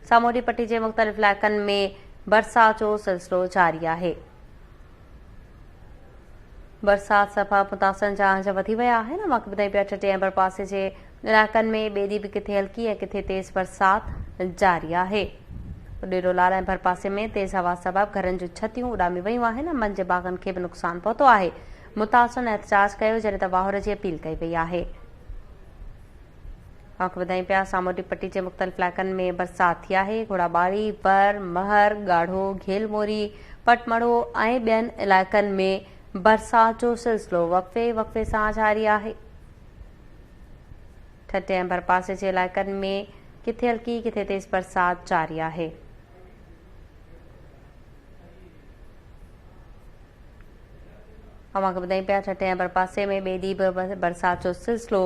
सामूंडी पट्टी के मुख़्तलिफ़ इलाक़नि में बरसात जो सिलसिलो जारी है। बरसात सबबि मुतासिर जा अंज वधी विया आहिनि। वक़्त ॿुधाई पिया टटे ऐं बरपासे जे इलाक़नि में ॿिए ॾींहुं बि किथे हल्की ऐं किथे तेज़ बरसात जारी है। उॾेरोलाल ऐं भरपासे में तेज़ हवा सबबि घरनि जूं छतियूं उॾामी वयूं आहिनि। अमन जे बाग़नि खे बि नुक़सानु पहुतो आहे। मुतासिरनि एहतजाज कयो जॾहिं त वाहुर जी अपील कई वई आहे। वक़्त ॿुधाई पिया सामूंडी पट्टी के मुख़्तलिफ़ इलाक़नि में बरसात थी है। घोड़ाबाड़ी, बर, महर, गाढ़ो, घेलमोरी, पटमड़ो ऐं ॿियनि इलाक़नि में बरसात जो सिलसिलो वक़्फ़े वक़्फ़े सां जारी है। ठटे ऐं भरपासे जे इलाक़नि में किथे हल्की किथे तेज़ बरसात जारी है। अवां ॿुधाई पिया ठटे ऐं भरपासे में ॿिए ॾींहुं बि बरसात जो सिलसिलो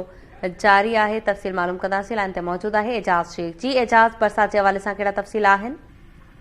जारी है। तफ़सील मालूम कंदासीं। लाइन ते मौजूद है एजाज शेख जी। एजाज, बरसात के हवाले से कहिड़ा तफ़सील आहिनि?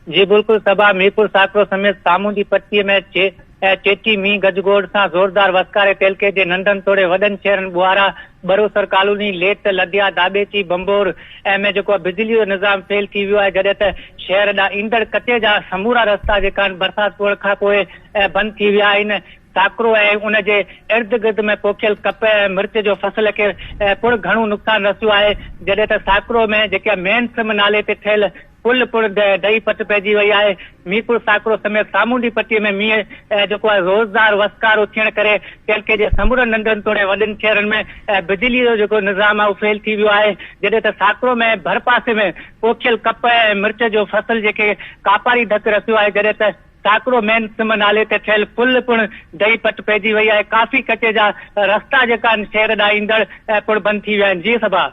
जी बिल्कुल सबा मीरपुर साकरो समेत सामूंडी पट्टी में चेटी मींहुं गजगोड़ से जोरदार वसकारे तेलके जे नंढनि तोड़े वॾनि शहरनि बुआरा, बरोसर कॉलोनी, लेट, लदिया, दाबेची, बंबोर में जो बिजली जो निज़ाम फेल थी वियो है। जॾहिं त शहर ॾांहुं ईंदड़ कचे जा समूरा रस्ता जेका बरसात खां पोइ बंदि थी विया आहिनि। साकरो ऐं उन जे इर्द गिर्द में पोखियल कप ऐं मिर्च जो फसल खे पुण घणो नुक़सान रसियो आहे। जॾहिं त साकरो में जेका मेन सिम नाले ते ठहियल पुल दही पट पइजी वई है। मीरपुर साकरो समेत सामूंडी पट्टी में मींहुं जो रोज़दार वसकारो थियण करे तेलके जे समूरनि नंढनि तोड़े वॾनि शहरनि में बिजली जो जेको निज़ाम आहे फेल थी वियो आहे। जॾहिं त साकरो में भरपासे में पोखियल कप ऐं मिर्च जो फसल जेके कापारी ढक रसियो आहे। जॾहिं त साकरो मेन सिम नाले ते ठहियल पुल पुण दही पट पइजी वई है। काफ़ी कचे जा रस्ता जेका शहर ॾांहुं ईंदड़ पुण बंदि थी विया आहिनि। जी सबा।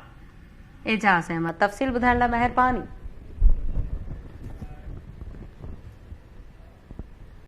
एजाज़ अहमद, तफ़सील ॿुधाइण लाइ महिरबानी।